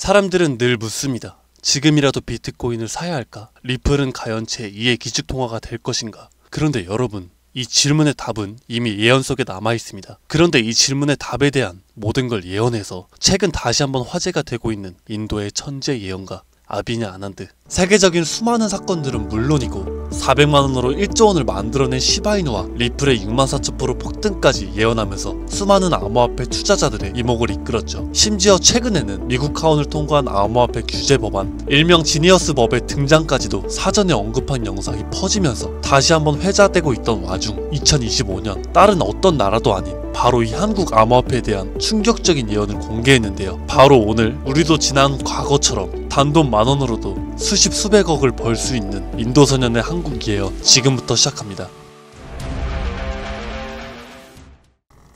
사람들은 늘 묻습니다. 지금이라도 비트코인을 사야 할까? 리플은 가연체 2의 기축통화가 될 것인가? 그런데 여러분, 이 질문의 답은 이미 예언 속에 남아있습니다. 그런데 이 질문의 답에 대한 모든 걸 예언해서 최근 다시 한번 화제가 되고 있는 인도의 천재 예언가 아비냐 아난드. 세계적인 수많은 사건들은 물론이고 400만원으로 1조원을 만들어낸 시바이누와 리플의 64,000% 폭등까지 예언하면서 수많은 암호화폐 투자자들의 이목을 이끌었죠. 심지어 최근에는 미국 하원을 통과한 암호화폐 규제 법안 일명 지니어스 법의 등장까지도 사전에 언급한 영상이 퍼지면서 다시 한번 회자되고 있던 와중 2025년 다른 어떤 나라도 아닌 바로 이 한국 암호화폐에 대한 충격적인 예언을 공개했는데요. 바로 오늘 우리도 지난 과거처럼 단돈 만원으로도 수십 수백억을 벌 수 있는 인도 소년의 한국 예언 지금부터 시작합니다.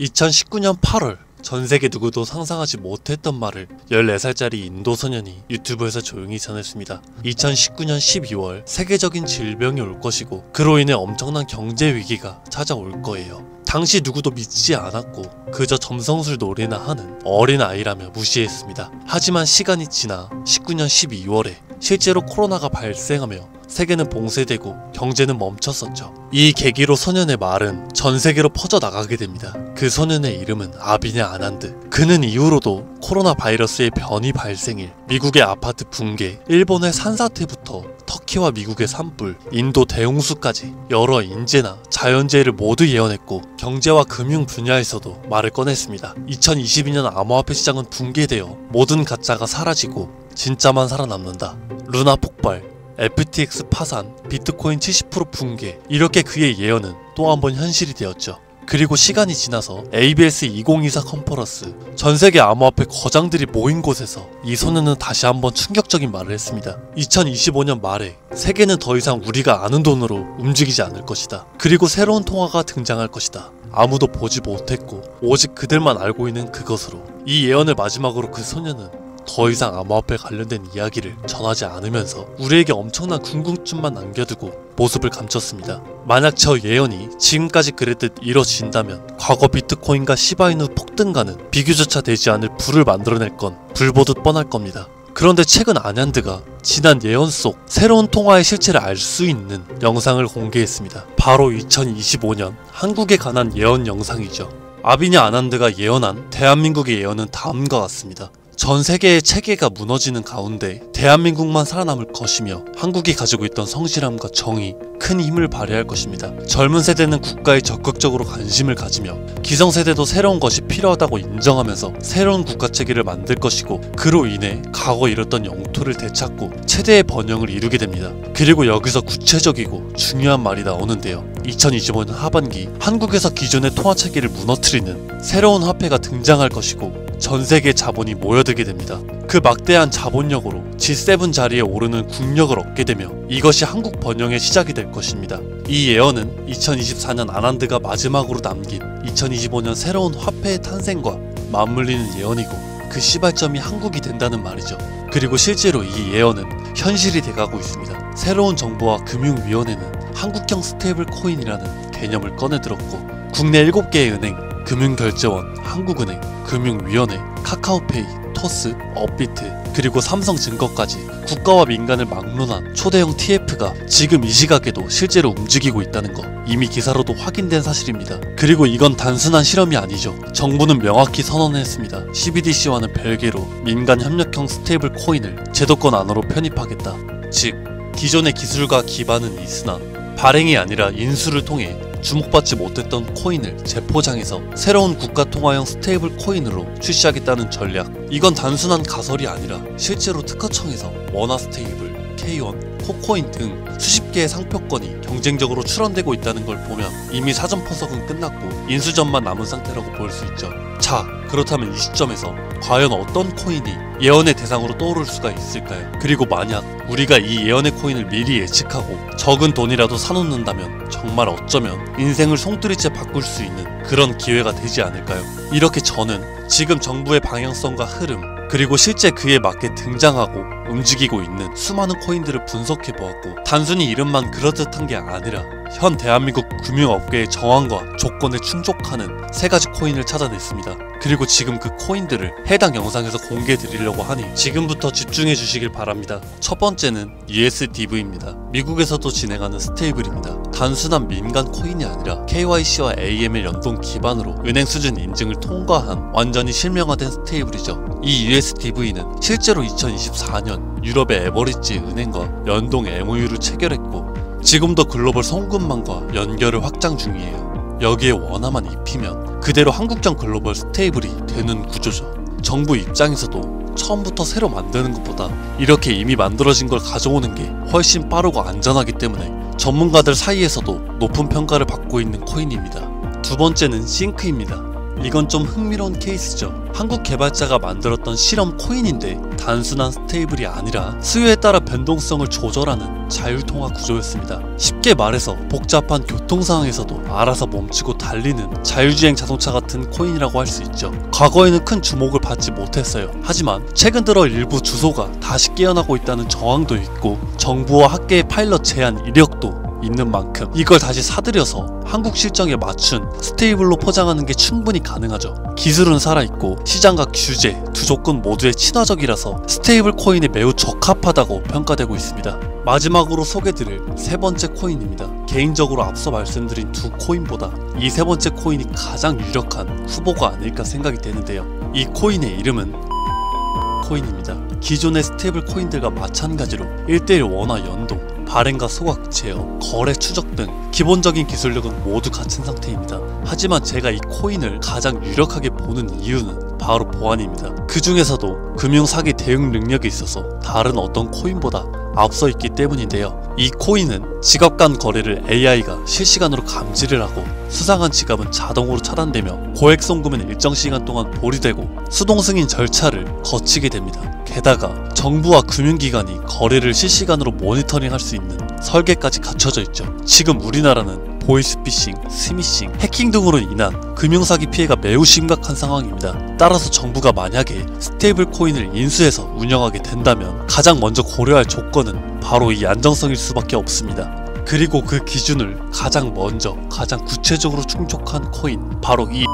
2019년 8월 전세계 누구도 상상하지 못했던 말을 14살짜리 인도 소년이 유튜브에서 조용히 전했습니다. 2019년 12월 세계적인 질병이 올 것이고 그로 인해 엄청난 경제 위기가 찾아올 거예요. 당시 누구도 믿지 않았고 그저 점성술 놀이나 하는 어린 아이라며 무시했습니다. 하지만 시간이 지나 19년 12월에 실제로 코로나가 발생하며 세계는 봉쇄되고 경제는 멈췄었죠. 이 계기로 소년의 말은 전 세계로 퍼져나가게 됩니다. 그 소년의 이름은 아비냐 아난드. 그는 이후로도 코로나 바이러스의 변이 발생일, 미국의 아파트 붕괴, 일본의 산사태부터 터키와 미국의 산불, 인도 대홍수까지 여러 인재나 자연재해를 모두 예언했고 경제와 금융 분야에서도 말을 꺼냈습니다. 2022년 암호화폐 시장은 붕괴되어 모든 가짜가 사라지고 진짜만 살아남는다. 루나 폭발, FTX 파산, 비트코인 70% 붕괴, 이렇게 그의 예언은 또 한 번 현실이 되었죠. 그리고 시간이 지나서 ABS 2024 컨퍼런스, 전세계 암호화폐 거장들이 모인 곳에서 이 소년은 다시 한번 충격적인 말을 했습니다. 2025년 말에 세계는 더 이상 우리가 아는 돈으로 움직이지 않을 것이다. 그리고 새로운 통화가 등장할 것이다. 아무도 보지 못했고 오직 그들만 알고 있는 그것으로. 이 예언을 마지막으로 그 소년은 더 이상 암호화폐 관련된 이야기를 전하지 않으면서 우리에게 엄청난 궁금증만 남겨두고 모습을 감췄습니다. 만약 저 예언이 지금까지 그랬듯 이뤄진다면 과거 비트코인과 시바이누 폭등가는 비교조차 되지 않을 부를 만들어낼 건 불보듯 뻔할 겁니다. 그런데 최근 아난드가 지난 예언 속 새로운 통화의 실체를 알 수 있는 영상을 공개했습니다. 바로 2025년 한국에 관한 예언 영상이죠. 아비냐 아난드가 예언한 대한민국의 예언은 다음과 같습니다. 전 세계의 체계가 무너지는 가운데 대한민국만 살아남을 것이며 한국이 가지고 있던 성실함과 정의, 큰 힘을 발휘할 것입니다. 젊은 세대는 국가에 적극적으로 관심을 가지며 기성세대도 새로운 것이 필요하다고 인정하면서 새로운 국가체계를 만들 것이고 그로 인해 과거 잃었던 영토를 되찾고 최대의 번영을 이루게 됩니다. 그리고 여기서 구체적이고 중요한 말이 나오는데요. 2025년 하반기 한국에서 기존의 통화체계를 무너뜨리는 새로운 화폐가 등장할 것이고 전세계 자본이 모여들게 됩니다. 그 막대한 자본력으로 G7 자리에 오르는 국력을 얻게 되며 이것이 한국 번영의 시작이 될 것입니다. 이 예언은 2024년 아난드가 마지막으로 남긴 2025년 새로운 화폐의 탄생과 맞물리는 예언이고 그 시발점이 한국이 된다는 말이죠. 그리고 실제로 이 예언은 현실이 돼가고 있습니다. 새로운 정부와 금융위원회는 한국형 스테이블 코인이라는 개념을 꺼내들었고 국내 7개의 은행, 금융결제원, 한국은행, 금융위원회, 카카오페이, 토스, 업비트, 그리고 삼성증거까지 국가와 민간을 막론한 초대형 TF가 지금 이 시각에도 실제로 움직이고 있다는 거 이미 기사로도 확인된 사실입니다. 그리고 이건 단순한 실험이 아니죠. 정부는 명확히 선언했습니다. CBDC와는 별개로 민간 협력형 스테이블 코인을 제도권 안으로 편입하겠다. 즉 기존의 기술과 기반은 있으나 발행이 아니라 인수를 통해 주목받지 못했던 코인을 재포장해서 새로운 국가통화형 스테이블 코인으로 출시하겠다는 전략. 이건 단순한 가설이 아니라 실제로 특허청에서 원화스테이블, K1, 코코인 등 수십 개의 상표권이 경쟁적으로 출원되고 있다는 걸 보면 이미 사전 분석은 끝났고 인수전만 남은 상태라고 볼 수 있죠. 자, 그렇다면 이 시점에서 과연 어떤 코인이 예언의 대상으로 떠오를 수가 있을까요? 그리고 만약 우리가 이 예언의 코인을 미리 예측하고 적은 돈이라도 사놓는다면 정말 어쩌면 인생을 송두리째 바꿀 수 있는 그런 기회가 되지 않을까요? 이렇게 저는 지금 정부의 방향성과 흐름 그리고 실제 그에 맞게 등장하고 움직이고 있는 수많은 코인들을 분석해 분석해보았고 단순히 이름만 그럴듯한 게 아니라 현 대한민국 금융업계의 정황과 조건에 충족하는 3가지 코인을 찾아냈습니다. 그리고 지금 그 코인들을 해당 영상에서 공개해드리려고 하니 지금부터 집중해 주시길 바랍니다. 첫 번째는 USDV입니다. 미국에서도 진행하는 스테이블입니다. 단순한 민간 코인이 아니라 KYC와 AML 연동 기반으로 은행 수준 인증을 통과한 완전히 실명화된 스테이블이죠. 이 USDV는 실제로 2024년 유럽의 에버리지 은행과 연동 MOU를 체결했고 지금도 글로벌 송금망과 연결을 확장 중이에요. 여기에 원화만 입히면 그대로 한국형 글로벌 스테이블이 되는 구조죠. 정부 입장에서도 처음부터 새로 만드는 것보다 이렇게 이미 만들어진 걸 가져오는 게 훨씬 빠르고 안전하기 때문에 전문가들 사이에서도 높은 평가를 받고 있는 코인입니다. 두 번째는 싱크입니다. 이건 좀 흥미로운 케이스죠. 한국 개발자가 만들었던 실험 코인인데 단순한 스테이블이 아니라 수요에 따라 변동성을 조절하는 자율통화 구조였습니다. 쉽게 말해서 복잡한 교통 상황에서도 알아서 멈추고 달리는 자율주행 자동차 같은 코인이라고 할 수 있죠. 과거에는 큰 주목을 받지 못했어요. 하지만 최근 들어 일부 주소가 다시 깨어나고 있다는 정황도 있고 정부와 학계의 파일럿 제한 이력도 있는 만큼 이걸 다시 사들여서 한국 실정에 맞춘 스테이블로 포장하는 게 충분히 가능하죠. 기술은 살아있고 시장과 규제 두 조건 모두에 친화적이라서 스테이블 코인에 매우 적합하다고 평가되고 있습니다. 마지막으로 소개드릴 세 번째 코인입니다. 개인적으로 앞서 말씀드린 두 코인보다 이 세 번째 코인이 가장 유력한 후보가 아닐까 생각이 되는데요. 이 코인의 이름은 코인입니다. 기존의 스테이블 코인들과 마찬가지로 1:1 원화 연동, 발행과 소각, 제어, 거래 추적 등 기본적인 기술력은 모두 갖춘 상태입니다. 하지만 제가 이 코인을 가장 유력하게 보는 이유는 바로 보안입니다. 그 중에서도 금융사기 대응 능력이 있어서 다른 어떤 코인보다 앞서 있기 때문인데요. 이 코인은 지갑 간 거래를 AI가 실시간으로 감지를 하고 수상한 지갑은 자동으로 차단되며 고액 송금은 일정 시간 동안 보류되고 수동 승인 절차를 거치게 됩니다. 게다가 정부와 금융기관이 거래를 실시간으로 모니터링할 수 있는 설계까지 갖춰져 있죠. 지금 우리나라는 보이스피싱, 스미싱, 해킹 등으로 인한 금융사기 피해가 매우 심각한 상황입니다. 따라서 정부가 만약에 스테이블 코인을 인수해서 운영하게 된다면 가장 먼저 고려할 조건은 바로 이 안정성일 수밖에 없습니다. 그리고 그 기준을 가장 먼저 가장 구체적으로 충족한 코인, 바로 이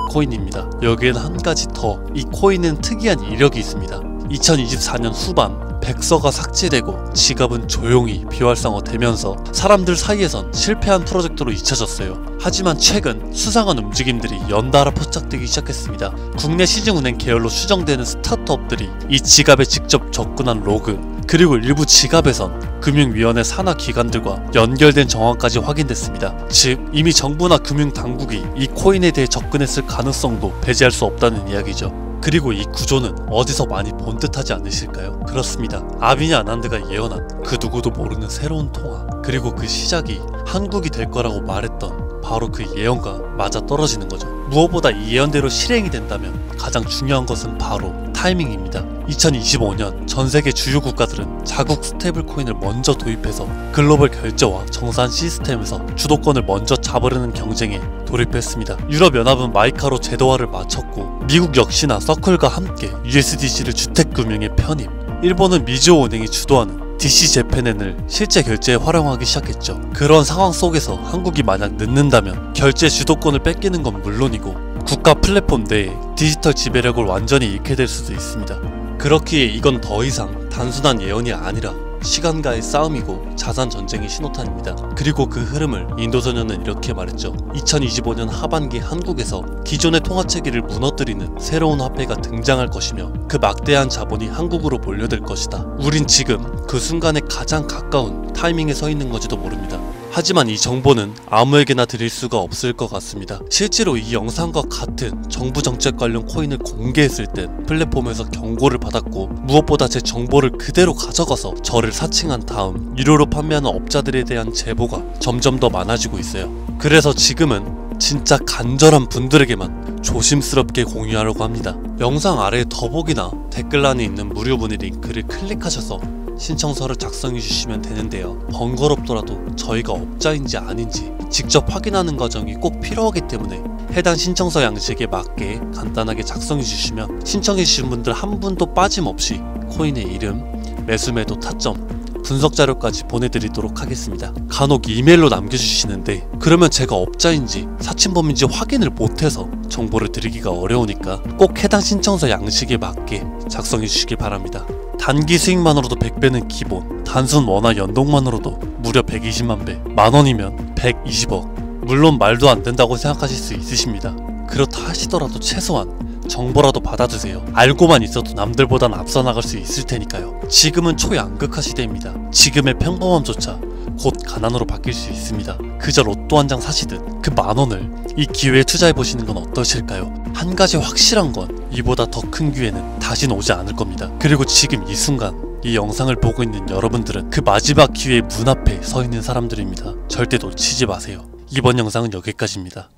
코인입니다. 여기에는 한 가지 더, 이 코인은 특이한 이력이 있습니다. 2024년 후반 백서가 삭제되고 지갑은 조용히 비활성화되면서 사람들 사이에선 실패한 프로젝트로 잊혀졌어요. 하지만 최근 수상한 움직임들이 연달아 포착되기 시작했습니다. 국내 시중은행 계열로 추정되는 스타트업들이 이 지갑에 직접 접근한 로그, 그리고 일부 지갑에선 금융위원회 산하 기관들과 연결된 정황까지 확인됐습니다. 즉 이미 정부나 금융당국이 이 코인에 대해 접근했을 가능성도 배제할 수 없다는 이야기죠. 그리고 이 구조는 어디서 많이 본 듯하지 않으실까요? 그렇습니다. 아비니 아난드가 예언한 그 누구도 모르는 새로운 통화, 그리고 그 시작이 한국이 될 거라고 말했던 바로 그 예언과 맞아떨어지는 거죠. 무엇보다 이 예언대로 실행이 된다면 가장 중요한 것은 바로 타이밍입니다. 2025년 전세계 주요 국가들은 자국 스테이블 코인을 먼저 도입해서 글로벌 결제와 정산 시스템에서 주도권을 먼저 잡으려는 경쟁에 돌입했습니다. 유럽연합은 마이카로 제도화를 마쳤고 미국 역시나 서클과 함께 USDC를 주택금융에 편입, 일본은 미즈호 은행이 주도하는 DC재팬엔을 실제 결제에 활용하기 시작했죠. 그런 상황 속에서 한국이 만약 늦는다면 결제 주도권을 뺏기는 건 물론이고 국가 플랫폼 내에 디지털 지배력을 완전히 잃게 될 수도 있습니다. 그렇기에 이건 더 이상 단순한 예언이 아니라 시간과의 싸움이고 자산 전쟁의 신호탄입니다. 그리고 그 흐름을 인도소년은 이렇게 말했죠. 2025년 하반기 한국에서 기존의 통화체계를 무너뜨리는 새로운 화폐가 등장할 것이며 그 막대한 자본이 한국으로 몰려들 것이다. 우린 지금 그 순간에 가장 가까운 타이밍에 서 있는 건지도 모릅니다. 하지만 이 정보는 아무에게나 드릴 수가 없을 것 같습니다. 실제로 이 영상과 같은 정부 정책 관련 코인을 공개했을 땐 플랫폼에서 경고를 받았고 무엇보다 제 정보를 그대로 가져가서 저를 사칭한 다음 유료로 판매하는 업자들에 대한 제보가 점점 더 많아지고 있어요. 그래서 지금은 진짜 간절한 분들에게만 조심스럽게 공유하려고 합니다. 영상 아래에 더보기나 댓글란에 있는 무료문의 링크를 클릭하셔서 신청서를 작성해 주시면 되는데요. 번거롭더라도 저희가 업자인지 아닌지 직접 확인하는 과정이 꼭 필요하기 때문에 해당 신청서 양식에 맞게 간단하게 작성해 주시면 신청해 주신 분들 한 분도 빠짐없이 코인의 이름, 매수매도 타점, 분석 자료까지 보내드리도록 하겠습니다. 간혹 이메일로 남겨주시는데 그러면 제가 업자인지 사칭범인지 확인을 못해서 정보를 드리기가 어려우니까 꼭 해당 신청서 양식에 맞게 작성해 주시길 바랍니다. 단기 수익만으로도 100배는 기본, 단순 원화 연동만으로도 무려 120만 배, 만원이면 120억. 물론 말도 안 된다고 생각하실 수 있으십니다. 그렇다 하시더라도 최소한 정보라도 받아두세요. 알고만 있어도 남들보단 앞서 나갈 수 있을 테니까요. 지금은 초양극화 시대입니다. 지금의 평범함조차 곧 가난으로 바뀔 수 있습니다. 그저 로또 한 장 사시듯 그 만원을 이 기회에 투자해보시는 건 어떠실까요? 한 가지 확실한 건 이보다 더 큰 기회는 다신 오지 않을 겁니다. 그리고 지금 이 순간 이 영상을 보고 있는 여러분들은 그 마지막 기회의 문 앞에 서 있는 사람들입니다. 절대 놓치지 마세요. 이번 영상은 여기까지입니다.